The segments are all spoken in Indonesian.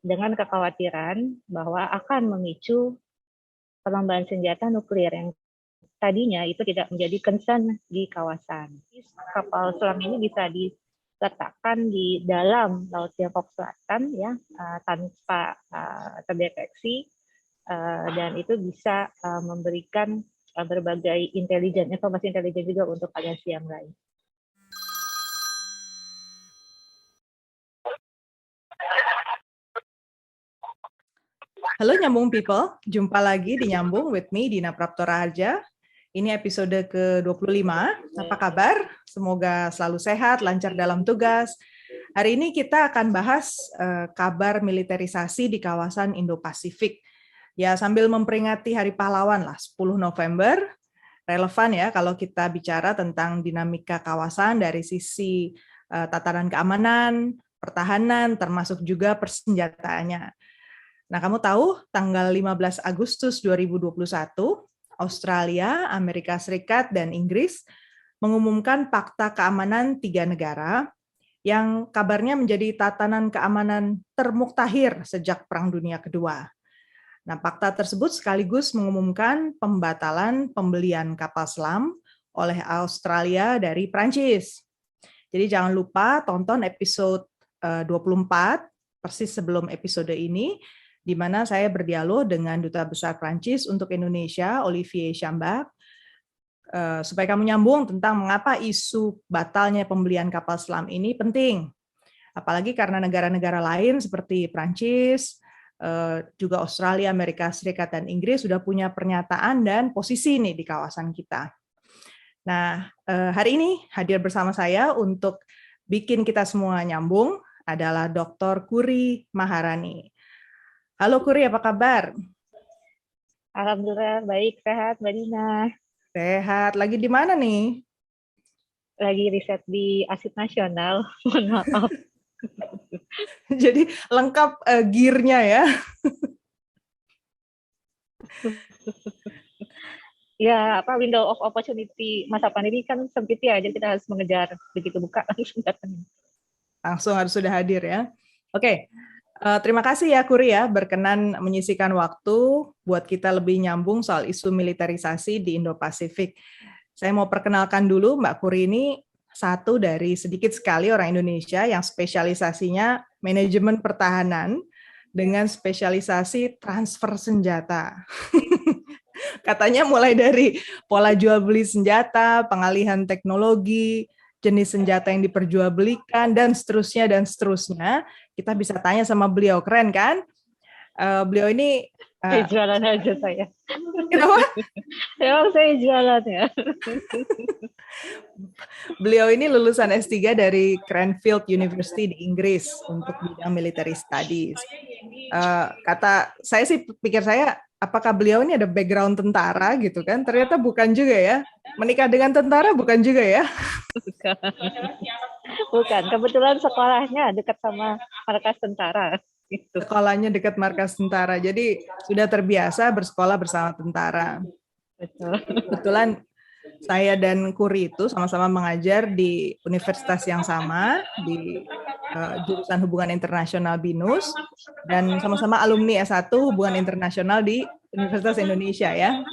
dengan kekhawatiran bahwa akan memicu pengembangan senjata nuklir yang tadinya itu tidak menjadi concern di kawasan. Kapal selam ini bisa diletakkan di dalam Laut Tiongkok Selatan ya, tanpa terdeteksi, dan itu bisa memberikan berbagai informasi intelijen juga untuk aliansi yang lain. Halo Nyambung People, jumpa lagi di Nyambung with me, Dina Praptoraharja. Ini episode ke-25. Apa kabar? Semoga selalu sehat, lancar dalam tugas. Hari ini kita akan bahas kabar militerisasi di kawasan Indo-Pasifik. Ya, sambil memperingati Hari Pahlawan lah, 10 November. Relevan ya kalau kita bicara tentang dinamika kawasan dari sisi tataran keamanan, pertahanan, termasuk juga persenjataannya. Nah, kamu tahu tanggal 15 Agustus 2021, Australia, Amerika Serikat, dan Inggris mengumumkan Fakta Keamanan 3 negara yang kabarnya menjadi tatanan keamanan termuktahir sejak Perang Dunia Kedua. Nah, fakta tersebut sekaligus mengumumkan pembatalan pembelian kapal selam oleh Australia dari Prancis. Jadi jangan lupa tonton episode 24, persis sebelum episode ini, di mana saya berdialog dengan Duta Besar Prancis untuk Indonesia, Olivier Chambard, supaya kamu nyambung tentang mengapa isu batalnya pembelian kapal selam ini penting. Apalagi karena negara-negara lain seperti Prancis, juga Australia, Amerika Serikat, dan Inggris sudah punya pernyataan dan posisi nih di kawasan kita. Nah, hari ini hadir bersama saya untuk bikin kita semua nyambung adalah Dr. Kuri Maharani. Halo Kuri, apa kabar? Alhamdulillah, baik, sehat, Mbak Dina. Sehat. Lagi di mana nih? Lagi riset di Arsip Nasional, mohon maaf. Jadi lengkap gear-nya ya? Ya, window of opportunity masa pandemi kan sempit ya, jadi kita harus mengejar begitu buka langsung datang. Langsung harus sudah hadir ya. Oke. Terima kasih ya Kuri ya berkenan menyisikan waktu buat kita lebih nyambung soal isu militerisasi di Indo-Pasifik. Saya mau perkenalkan dulu Mbak Kuri ini satu dari sedikit sekali orang Indonesia yang spesialisasinya manajemen pertahanan dengan spesialisasi transfer senjata. Katanya mulai dari pola jual beli senjata, pengalihan teknologi, jenis senjata yang diperjualbelikan, dan seterusnya. Kita bisa tanya sama beliau, keren kan? Beliau ini... jualan aja saya. Kenapa? Emang saya jualan ya. Beliau ini lulusan S3 dari Cranfield University di Inggris untuk bidang military studies. Pikir saya, apakah beliau ini ada background tentara gitu kan? Ternyata bukan juga ya. Menikah dengan tentara bukan juga ya? Bukan. Kebetulan sekolahnya dekat sama markas tentara. Gitu. Sekolahnya dekat markas tentara, jadi sudah terbiasa bersekolah bersama tentara. Betul. Kebetulan saya dan Kuri itu sama-sama mengajar di universitas yang sama, di jurusan Hubungan Internasional BINUS, dan sama-sama alumni S1 Hubungan Internasional di Universitas Indonesia ya.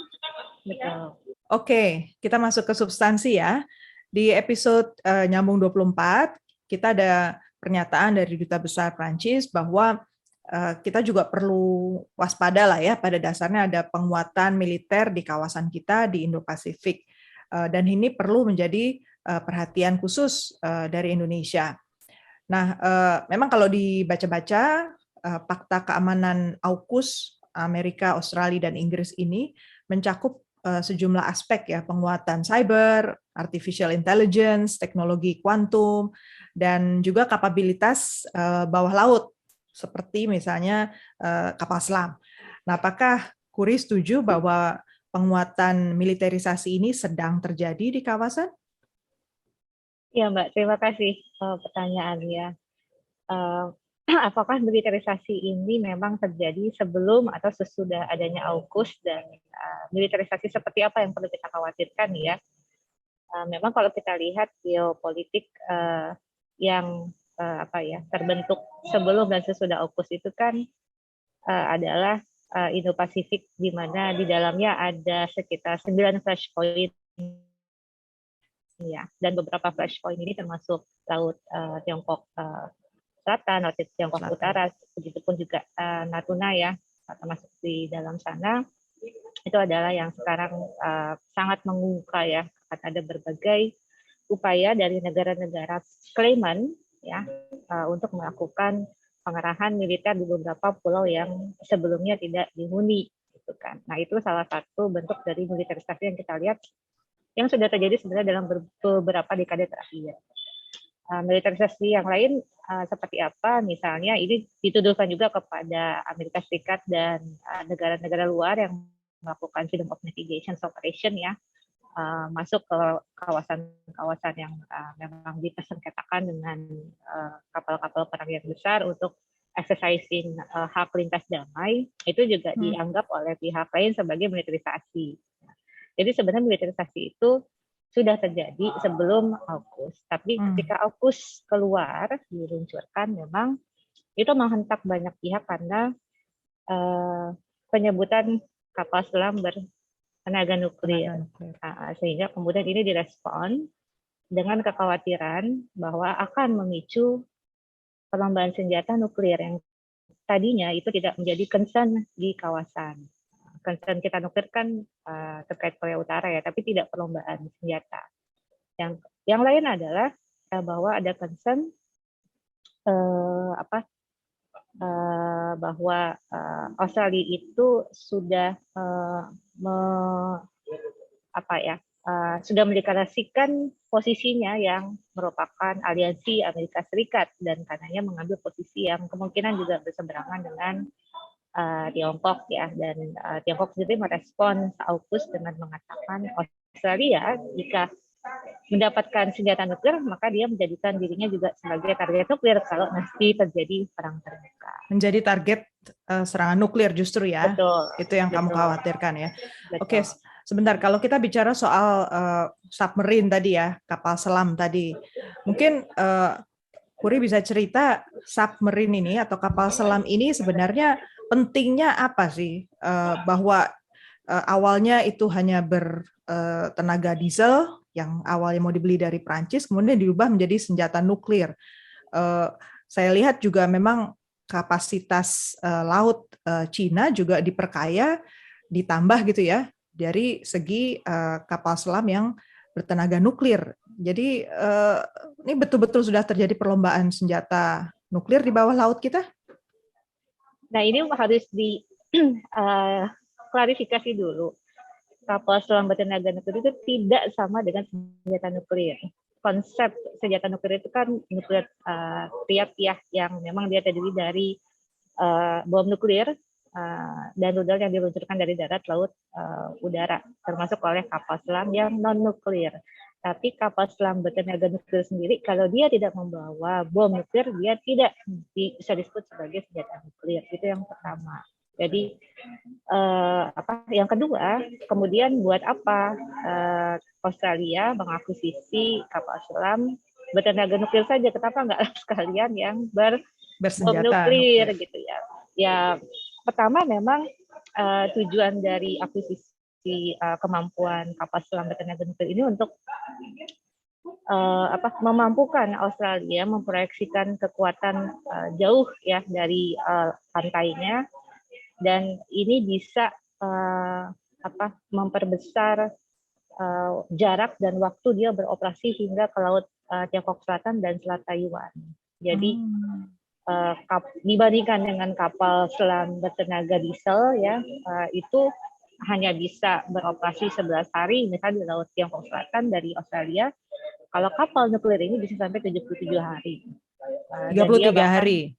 Betul. Oke, kita masuk ke substansi ya. Di episode Nyambung 24, kita ada pernyataan dari Duta Besar Prancis bahwa kita juga perlu waspada lah ya, pada dasarnya ada penguatan militer di kawasan kita di Indo-Pasifik. Dan ini perlu menjadi perhatian khusus dari Indonesia. Nah, memang kalau dibaca-baca, Fakta Keamanan AUKUS, Amerika, Australia, dan Inggris ini mencakup sejumlah aspek ya, penguatan cyber, artificial intelligence, teknologi kuantum, dan juga kapabilitas bawah laut, seperti misalnya kapal selam. Nah, apakah Kuri setuju bahwa penguatan militerisasi ini sedang terjadi di kawasan? Ya Mbak, terima kasih pertanyaannya. Apakah militerisasi ini memang terjadi sebelum atau sesudah adanya AUKUS, dan militerisasi seperti apa yang perlu kita khawatirkan ya? Memang kalau kita lihat geopolitik yang terbentuk sebelum dan sesudah AUKUS itu kan adalah Indo-Pasifik, di mana di dalamnya ada sekitar 9 flashpoint ya, dan beberapa flashpoint ini termasuk Laut Tiongkok Selatan, Laut Tiongkok Utara, begitupun juga Natuna ya, termasuk di dalam sana. Itu adalah yang sekarang sangat mengemuka ya, karena ada berbagai upaya dari negara-negara claimant ya untuk melakukan pengerahan militer di beberapa pulau yang sebelumnya tidak dihuni, gitu kan. Nah, itu salah satu bentuk dari militerisasi yang kita lihat yang sudah terjadi sebenarnya dalam beberapa dekade terakhir. Militerisasi yang lain seperti apa? Misalnya ini dituduhkan juga kepada Amerika Serikat dan negara-negara luar yang melakukan freedom of navigation operation ya, masuk ke kawasan-kawasan yang memang dipersengketakan dengan kapal-kapal perang yang besar untuk exercising hak lintas damai, itu juga dianggap oleh pihak lain sebagai militerisasi. Jadi sebenarnya militerisasi itu sudah terjadi sebelum AUKUS, tapi ketika AUKUS keluar, diluncurkan, memang itu menghentak banyak pihak karena penyebutan kapal selam bertenaga nuklir. Sehingga kemudian ini direspon dengan kekhawatiran bahwa akan memicu perlombaan senjata nuklir yang tadinya itu tidak menjadi concern di kawasan. Concern kita nuklir kan terkait Korea Utara ya, tapi tidak perlombaan senjata. Yang lain adalah bahwa ada concern bahwa Australia itu sudah sudah mendeklarasikan posisinya yang merupakan aliansi Amerika Serikat, dan karenanya mengambil posisi yang kemungkinan juga berseberangan dengan Tiongkok ya, dan Tiongkok sendiri merespon AUKUS dengan mengatakan Australia jika mendapatkan senjata nuklir, maka dia menjadikan dirinya juga sebagai target nuklir kalau nanti terjadi perang terbuka. Menjadi target serangan nuklir justru ya. Betul. Itu yang kamu khawatirkan ya. Betul. Oke, sebentar. Kalau kita bicara soal submarine tadi ya, kapal selam tadi, mungkin Puri bisa cerita submarine ini atau kapal selam ini sebenarnya pentingnya apa sih? Bahwa awalnya itu hanya bertenaga diesel yang awalnya mau dibeli dari Prancis, kemudian diubah menjadi senjata nuklir. Saya lihat juga memang kapasitas laut Cina juga diperkaya, ditambah gitu ya, dari segi kapal selam yang bertenaga nuklir. Jadi ini betul-betul sudah terjadi perlombaan senjata nuklir di bawah laut kita? Nah, ini harus klarifikasi dulu. Kapal selam bertenaga nuklir itu tidak sama dengan senjata nuklir. Konsep senjata nuklir itu kan nuklir triad ya, yang memang dia terdiri dari bom nuklir dan rudal yang diluncurkan dari darat, laut, udara, termasuk oleh kapal selam yang non nuklir. Tapi kapal selam bertenaga nuklir sendiri, kalau dia tidak membawa bom nuklir, dia tidak bisa disebut sebagai senjata nuklir. Itu yang pertama. Jadi yang kedua, kemudian buat apa Australia mengakuisisi kapal selam bertenaga nuklir saja? Kenapa nggak sekalian yang berbom nuklir gitu ya? Ya, pertama memang tujuan dari akuisisi kemampuan kapal selam bertenaga nuklir ini untuk memampukan Australia memproyeksikan kekuatan jauh ya dari pantainya. Dan ini bisa memperbesar jarak dan waktu dia beroperasi hingga ke laut Tiongkok Selatan dan Selat Taiwan. Jadi dibandingkan dengan kapal selam bertenaga diesel ya, itu hanya bisa beroperasi 11 hari misalnya di laut Tiongkok Selatan dari Australia. Kalau kapal nuklir ini bisa sampai 77 hari. 33 hari.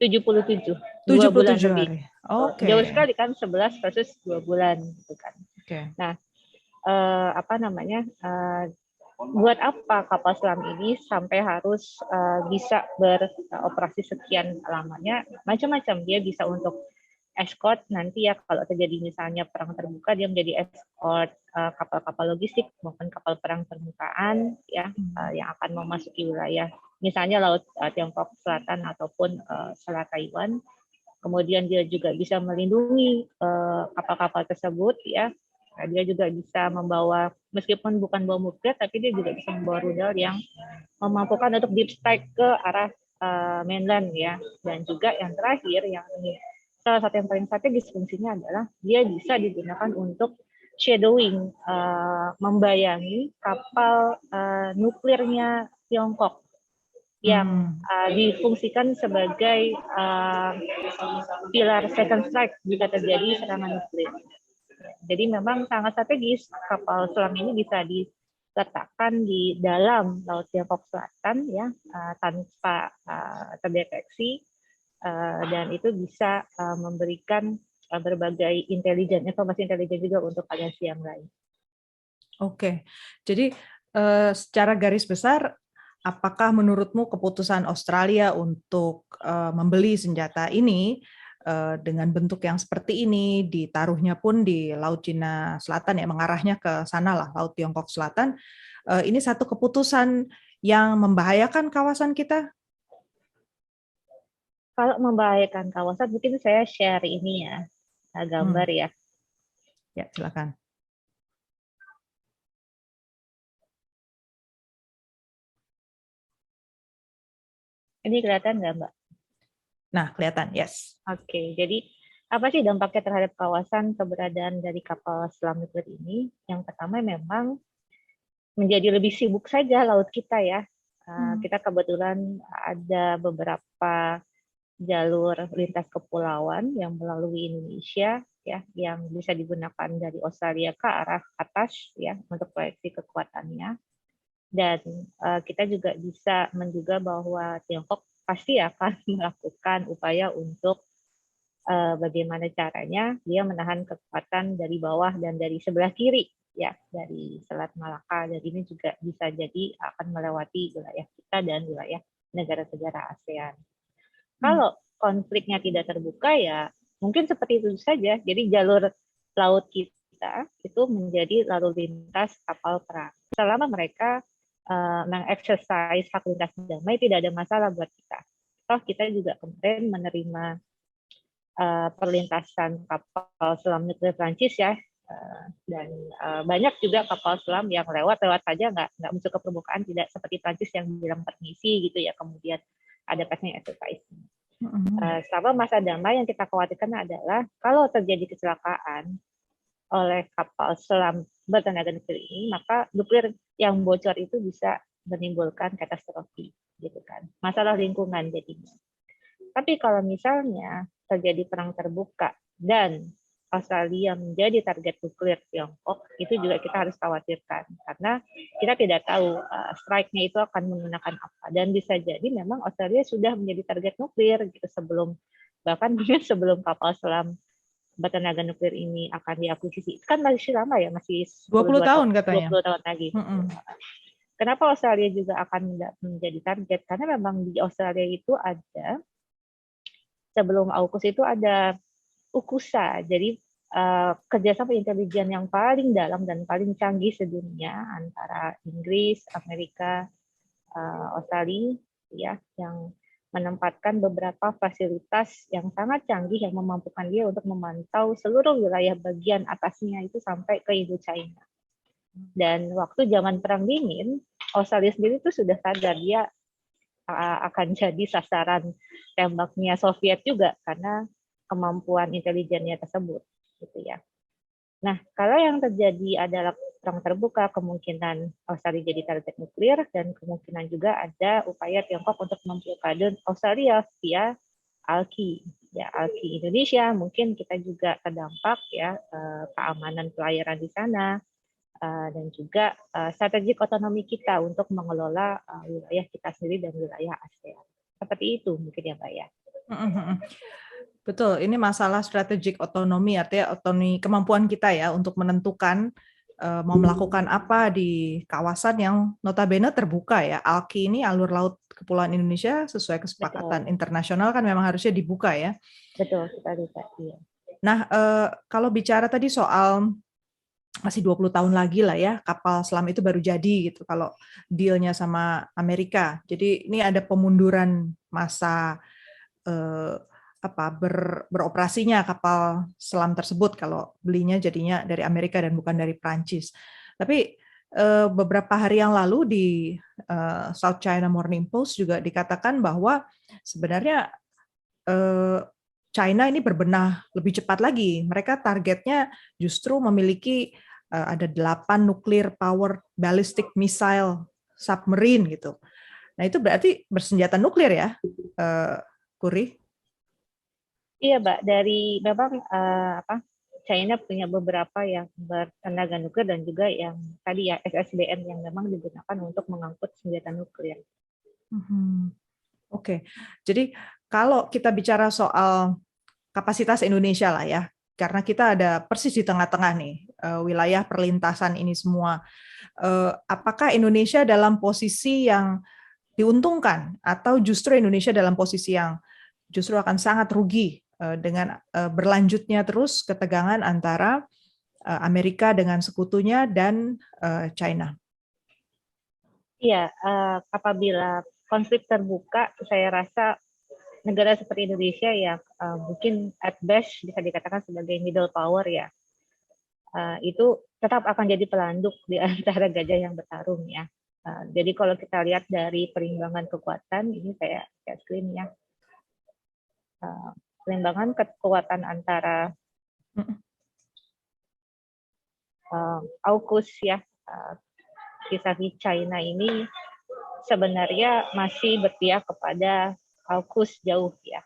77 bulan lebih. Okay. Jauh sekali kan, 11 versus 2 bulan gitu kan. Okay. Nah, buat apa kapal selam ini sampai harus bisa beroperasi sekian lamanya? Macam-macam. Dia bisa untuk escort nanti ya kalau terjadi misalnya perang terbuka dia menjadi escort kapal-kapal logistik maupun kapal perang permukaan ya yang akan memasuki wilayah misalnya laut Tiongkok Selatan ataupun Selat Taiwan. Kemudian dia juga bisa melindungi kapal-kapal tersebut ya. Nah, dia juga bisa membawa meskipun bukan bawa nuklir tapi dia juga bisa membawa rudal yang memampukan untuk deep strike ke arah mainland ya. Dan juga yang terakhir yang ini salah satu yang paling strategis fungsinya adalah dia bisa digunakan untuk shadowing, membayangi kapal nuklirnya Tiongkok yang difungsikan sebagai pilar second strike jika terjadi serangan nuklir. Jadi memang sangat strategis kapal selam ini bisa diletakkan di dalam Laut Tiongkok Selatan ya tanpa terdeteksi. Dan itu bisa memberikan berbagai informasi intelijen juga untuk aliansi yang lain. Oke, jadi secara garis besar, apakah menurutmu keputusan Australia untuk membeli senjata ini dengan bentuk yang seperti ini, ditaruhnya pun di Laut Cina Selatan ya, mengarahnya ke sana lah, Laut Tiongkok Selatan, ini satu keputusan yang membahayakan kawasan kita? Kalau membahayakan kawasan, mungkin saya share ini ya, gambar ya. Ya, silakan. Ini kelihatan nggak, Mbak? Nah, kelihatan, yes. Oke, jadi apa sih dampaknya terhadap kawasan keberadaan dari kapal selam nuklir ini? Yang pertama memang menjadi lebih sibuk saja laut kita ya. Kita kebetulan ada beberapa jalur lintas kepulauan yang melalui Indonesia ya yang bisa digunakan dari Australia ke arah atas ya untuk proyeksi kekuatannya. Dan kita juga bisa menduga bahwa Tiongkok pasti akan melakukan upaya untuk bagaimana caranya dia menahan kekuatan dari bawah dan dari sebelah kiri ya dari Selat Malaka, dan ini juga bisa jadi akan melewati wilayah kita dan wilayah negara-negara ASEAN. Kalau konfliknya tidak terbuka ya mungkin seperti itu saja. Jadi jalur laut kita itu menjadi lalu lintas kapal perang. Selama mereka mengeksersis hak lintas damai tidak ada masalah buat kita. Toh kita juga kemarin menerima perlintasan kapal selam nuklir Prancis ya, dan banyak juga kapal selam yang lewat saja nggak masuk ke permukaan, tidak seperti Prancis yang bilang permisi gitu ya, kemudian ada pasnya exercise. Selama masa damai yang kita khawatirkan adalah kalau terjadi kecelakaan oleh kapal selam bertenaga nuklir ini, maka nuklir yang bocor itu bisa menimbulkan katastrofi, gitu kan. Masalah lingkungan jadinya. Tapi kalau misalnya terjadi perang terbuka dan Australia menjadi target nuklir Tiongkok, itu juga kita harus khawatirkan karena kita tidak tahu strike-nya itu akan menggunakan apa, dan bisa jadi memang Australia sudah menjadi target nuklir gitu bahkan sebelum kapal selam bertenaga nuklir ini akan diakuisisi. Kan masih lama ya, masih 20 tahun katanya. 20 tahun lagi. Kenapa Australia juga akan menjadi target? Karena memang di Australia itu ada sebelum AUKUS itu ada UKUSA, jadi kerjasama intelijen yang paling dalam dan paling canggih sedunia antara Inggris, Amerika, Australia, ya, yang menempatkan beberapa fasilitas yang sangat canggih yang memampukan dia untuk memantau seluruh wilayah bagian atasnya itu sampai ke Indo-China. Dan waktu zaman Perang Dingin, Australia sendiri itu sudah sadar dia akan jadi sasaran tembaknya Soviet juga karena kemampuan intelijennya tersebut, gitu ya. Nah, kalau yang terjadi adalah perang terbuka, kemungkinan Australia jadi target nuklir, dan kemungkinan juga ada upaya Tiongkok untuk memblokade Australia via ALKI. Ya, ALKI Indonesia, mungkin kita juga terdampak ya keamanan pelayaran di sana, dan juga strategik otonomi kita untuk mengelola wilayah kita sendiri dan wilayah ASEAN. Seperti itu mungkin ya, Mbak ya. Betul, ini masalah strategik otonomi, artinya otonomi kemampuan kita ya untuk menentukan mau melakukan apa di kawasan yang notabene terbuka ya. ALKI ini alur laut Kepulauan Indonesia sesuai kesepakatan internasional kan memang harusnya dibuka ya. Betul sekali, Kak. Iya. Nah, kalau bicara tadi soal masih 20 tahun lagi lah ya, kapal selam itu baru jadi gitu kalau dealnya sama Amerika. Jadi ini ada pemunduran masa beroperasinya kapal selam tersebut kalau belinya jadinya dari Amerika dan bukan dari Prancis. Tapi beberapa hari yang lalu di South China Morning Post juga dikatakan bahwa sebenarnya China ini berbenah lebih cepat lagi. Mereka targetnya justru memiliki ada 8 nuclear power ballistic missile submarine gitu. Nah itu berarti bersenjata nuklir ya, Kuri? Iya, Mbak. Dari memang China punya beberapa yang bertenaga nuklir dan juga yang tadi ya SSBN yang memang digunakan untuk mengangkut senjata nuklir. Oke. Jadi kalau kita bicara soal kapasitas Indonesia lah ya, karena kita ada persis di tengah-tengah nih wilayah perlintasan ini semua. Apakah Indonesia dalam posisi yang diuntungkan atau justru Indonesia dalam posisi yang justru akan sangat rugi dengan berlanjutnya terus ketegangan antara Amerika dengan sekutunya dan China? Iya, apabila konflik terbuka, saya rasa negara seperti Indonesia yang mungkin at best bisa dikatakan sebagai middle power ya, itu tetap akan jadi pelanduk di antara gajah yang bertarung ya. Jadi kalau kita lihat dari perimbangan kekuatan, ini saya screen ya, perimbangan kekuatan antara AUKUS ya, vis-a-vis China ini sebenarnya masih berpihak kepada AUKUS jauh ya,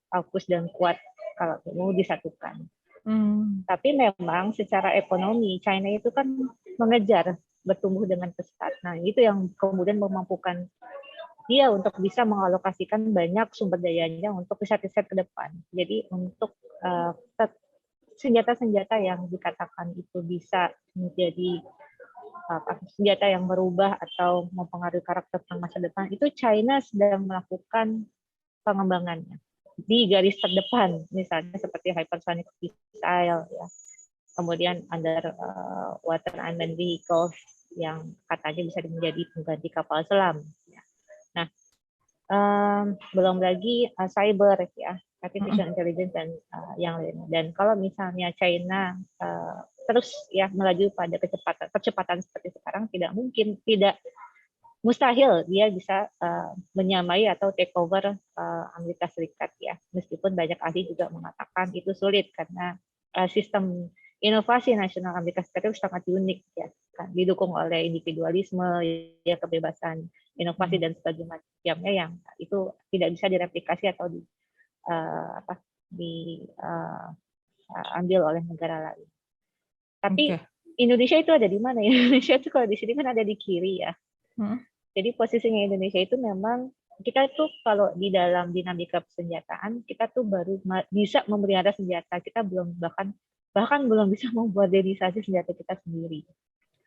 AUKUS dan Quad kalau mau disatukan. Tapi memang secara ekonomi China itu kan mengejar bertumbuh dengan pesat. Nah itu yang kemudian memampukan dia untuk bisa mengalokasikan banyak sumber dayanya untuk riset-riset ke depan. Jadi untuk senjata-senjata yang dikatakan itu bisa menjadi senjata yang merubah atau mempengaruhi karakter masa depan, itu China sedang melakukan pengembangannya di garis terdepan, misalnya seperti hypersonic missile, ya. Kemudian under water unmanned vehicles yang katanya bisa menjadi pengganti kapal selam. Ya. Nah, belum lagi cyber, ya, artificial intelligence dan yang lainnya. Dan kalau misalnya China terus ya melaju pada percepatan seperti sekarang, tidak mustahil dia bisa menyamai atau take over Amerika Serikat ya. Meskipun banyak ahli juga mengatakan itu sulit karena sistem inovasi nasional Amerika Serikat itu sangat unik ya, kan didukung oleh individualisme, ya kebebasan inovasi dan sebagainya yang itu tidak bisa direplikasi atau diambil oleh negara lain. Tapi Indonesia itu ada di mana? Indonesia itu kalau di sini kan ada di kiri ya. Jadi posisinya Indonesia itu memang kita tuh kalau di dalam dinamika persenjataan kita tuh baru bisa memelihara senjata, kita bahkan belum bisa memodernisasi senjata kita sendiri.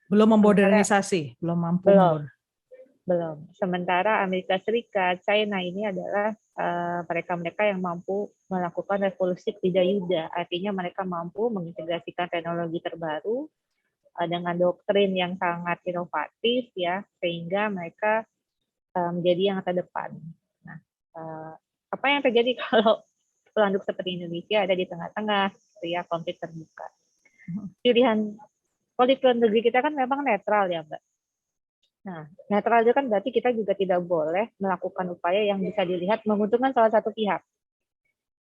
Belum memodernisasi, belum mampu. Belum. Sementara Amerika Serikat, China ini adalah mereka yang mampu melakukan revolusi Widayuda, artinya mereka mampu mengintegrasikan teknologi terbaru dengan doktrin yang sangat inovatif ya, sehingga mereka menjadi yang terdepan. Nah, apa yang terjadi kalau pelanduk seperti Indonesia ada di tengah-tengah ya konflik terbuka? Pilihan politik luar negeri kita kan memang netral ya, Mbak. Nah, netral itu kan berarti kita juga tidak boleh melakukan upaya yang bisa dilihat menguntungkan salah satu pihak.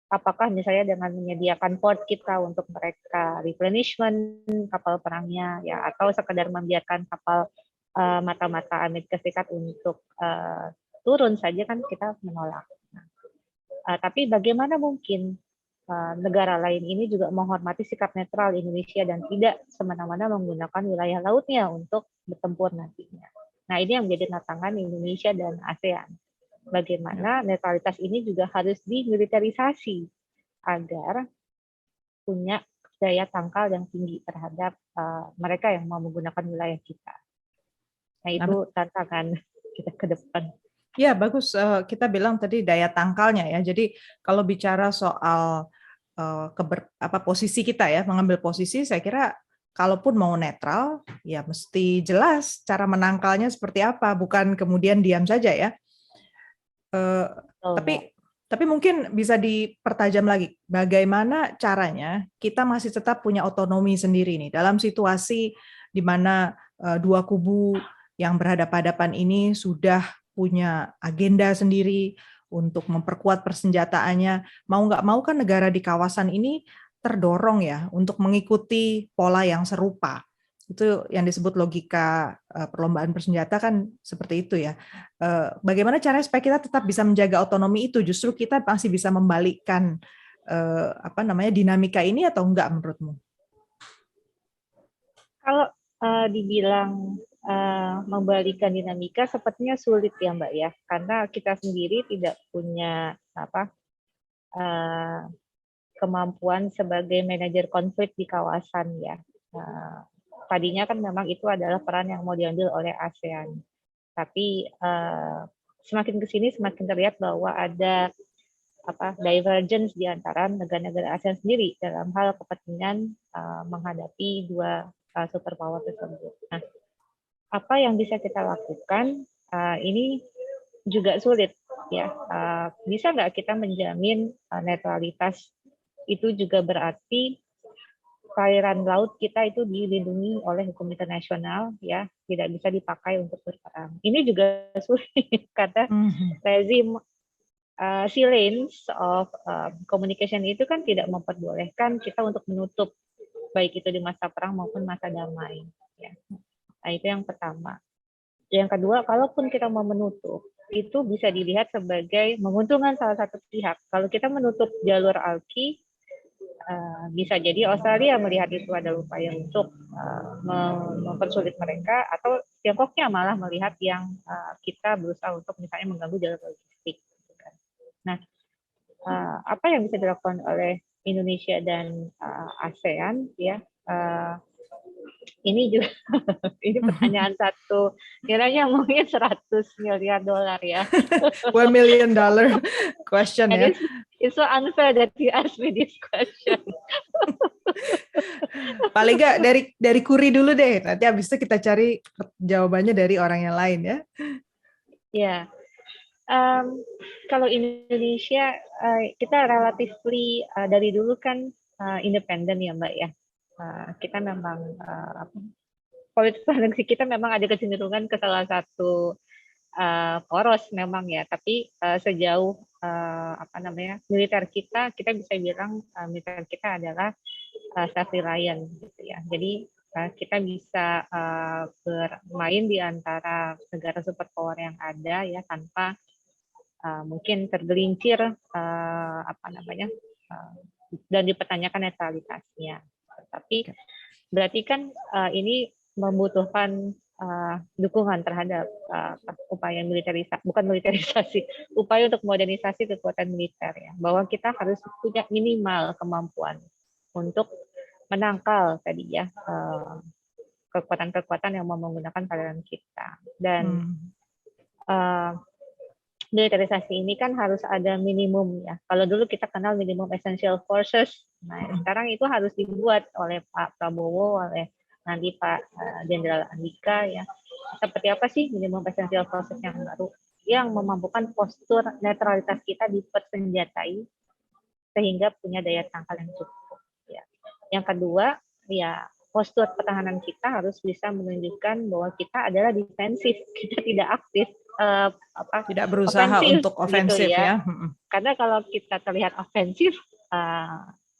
Apakah misalnya dengan menyediakan port kita untuk mereka replenishment kapal perangnya ya, atau sekedar membiarkan kapal mata-mata Amerika Serikat untuk turun saja kan kita menolak. Tapi bagaimana mungkin negara lain ini juga menghormati sikap netral Indonesia dan tidak semena-mena menggunakan wilayah lautnya untuk bertempur nantinya. Nah ini yang menjadi tantangan Indonesia dan ASEAN. Bagaimana netralitas ini juga harus dimiliterisasi agar punya daya tangkal yang tinggi terhadap mereka yang mau menggunakan wilayah kita. Nah itu tantangan kita ke depan. Ya, bagus. Kita bilang tadi daya tangkalnya ya. Jadi kalau bicara soal posisi kita ya, mengambil posisi, saya kira kalaupun mau netral, ya mesti jelas cara menangkalnya seperti apa, bukan kemudian diam saja ya. Eh, Betul, tapi Mbak. tapi mungkin bisa dipertajam lagi, bagaimana caranya kita masih tetap punya otonomi sendiri nih dalam situasi di mana dua kubu yang berhadapan-hadapan ini sudah punya agenda sendiri untuk memperkuat persenjataannya. Mau nggak mau kan negara di kawasan ini terdorong ya untuk mengikuti pola yang serupa. Itu yang disebut logika perlombaan bersenjata kan seperti itu ya. Bagaimana caranya supaya kita tetap bisa menjaga otonomi itu? Justru kita masih bisa membalikkan dinamika ini atau enggak menurutmu? Kalau dibilang membalikan dinamika, sepertinya sulit ya Mbak ya, karena kita sendiri tidak punya uh, kemampuan sebagai manajer konflik di kawasan ya. Tadinya kan memang itu adalah peran yang mau diambil oleh ASEAN. Tapi semakin ke sini semakin terlihat bahwa ada divergence di antara negara-negara ASEAN sendiri dalam hal kepentingan menghadapi dua superpower tersebut. Nah, apa yang bisa kita lakukan ini juga sulit ya. Bisa nggak kita menjamin netralitas itu juga berarti perairan laut kita itu dilindungi oleh hukum internasional ya, tidak bisa dipakai untuk berperang. Ini juga sulit karena rezim silence of communication itu kan tidak memperbolehkan kita untuk menutup baik itu di masa perang maupun masa damai ya. Nah, itu yang pertama. Yang kedua, kalaupun kita mau menutup, itu bisa dilihat sebagai menguntungkan salah satu pihak. Kalau kita menutup jalur ALKI, bisa jadi Australia melihat itu adalah upaya untuk mempersulit mereka, atau Tiongkoknya malah melihat yang kita berusaha untuk misalnya mengganggu jalur logistik. Nah, apa yang bisa dilakukan oleh Indonesia dan ASEAN ya? Ini juga ini pertanyaan satu, kiranya mungkin 100 miliar dolar ya. $1 million question ya. It's so unfair that you ask me this question. Paling nggak dari Kuri dulu deh, nanti habis itu kita cari jawabannya dari orang yang lain ya. Ya, kalau Indonesia kita relatifly dari dulu kan independen ya Mbak ya. Kita memang politik negeri kita memang ada kecenderungan ke salah satu poros memang ya, tapi sejauh militer kita bisa bilang militer kita adalah self reliant gitu ya. Jadi kita bisa bermain di antara negara superpower yang ada ya tanpa mungkin tergelincir dan dipertanyakan netralitasnya. Tapi berarti kan ini membutuhkan dukungan terhadap upaya militerisasi, bukan militerisasi, upaya untuk modernisasi kekuatan militer ya, bahwa kita harus punya minimal kemampuan untuk menangkal tadi ya kekuatan-kekuatan yang mau menggunakan perairan kita. Dan militerisasi ini kan harus ada minimum ya. Kalau dulu kita kenal minimum essential forces, nah sekarang itu harus dibuat oleh Pak Prabowo, oleh nanti Pak Jenderal Andika ya. Seperti apa sih minimum essential forces yang baru yang memampukan postur netralitas kita dipersenjatai sehingga punya daya tangkal yang cukup ya. Yang kedua ya, postur pertahanan kita harus bisa menunjukkan bahwa kita adalah defensif, kita tidak aktif tidak berusaha ofensif, untuk ofensif gitu ya. Karena kalau kita terlihat ofensif,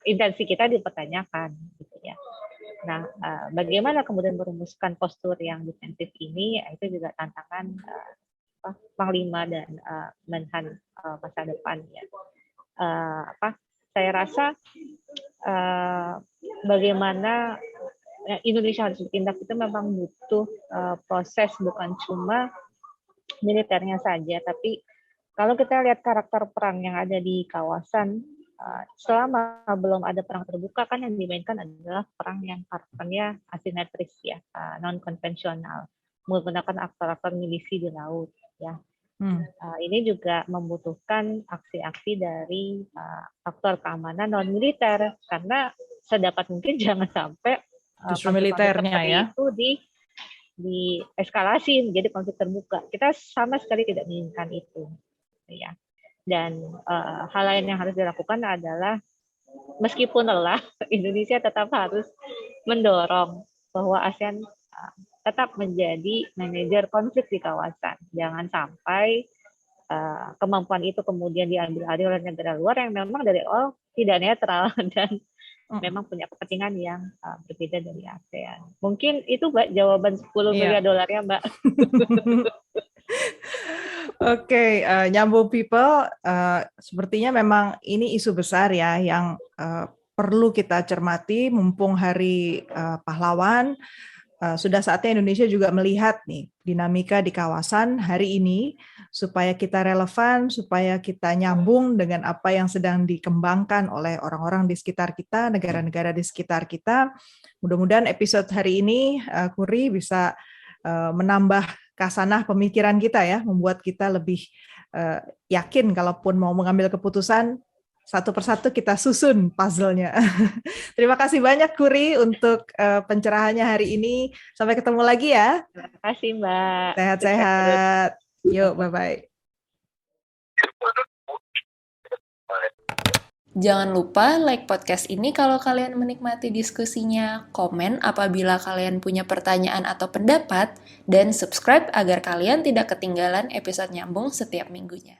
intensi kita dipertanyakan gitu ya. Nah, bagaimana kemudian merumuskan postur yang defensif ini, itu juga tantangan Panglima dan Menhan masa depan ya. Saya rasa bagaimana Indonesia harus bertindak itu memang butuh proses, bukan cuma militernya saja, tapi kalau kita lihat karakter perang yang ada di kawasan, selama belum ada perang terbuka kan yang dimainkan adalah perang yang karakternya asimetris ya, non konvensional, menggunakan aktor-aktor milisi di laut ya. Ini juga membutuhkan aksi-aksi dari faktor keamanan non-militer, karena sedapat mungkin jangan sampai Justru konflik-konflik militernya seperti ya. itu dieskalasi menjadi konflik terbuka. Kita sama sekali tidak menginginkan itu, ya. Dan hal lain yang harus dilakukan adalah meskipun lelah, Indonesia tetap harus mendorong bahwa ASEAN tetap menjadi manajer konflik di kawasan. Jangan sampai kemampuan itu kemudian diambil alih oleh negara luar yang memang dari awal tidak netral dan memang punya kepentingan yang berbeda dari ASEAN. Mungkin itu Mbak jawaban 10 miliar dolarnya Mbak. Oke, nyambung people, sepertinya memang ini isu besar ya yang perlu kita cermati mumpung Hari Pahlawan. Sudah saatnya Indonesia juga melihat nih dinamika di kawasan hari ini supaya kita relevan, supaya kita nyambung dengan apa yang sedang dikembangkan oleh orang-orang di sekitar kita, negara-negara di sekitar kita. Mudah-mudahan episode hari ini, Kuri, bisa menambah kasanah pemikiran kita ya, membuat kita lebih yakin kalaupun mau mengambil keputusan, satu persatu kita susun puzzle-nya. Terima kasih banyak Kuri untuk pencerahannya hari ini. Sampai ketemu lagi ya. Terima kasih Mbak. Sehat-sehat. Yuk, bye-bye. Jangan lupa like podcast ini kalau kalian menikmati diskusinya, komen apabila kalian punya pertanyaan atau pendapat, dan subscribe agar kalian tidak ketinggalan episode nyambung setiap minggunya.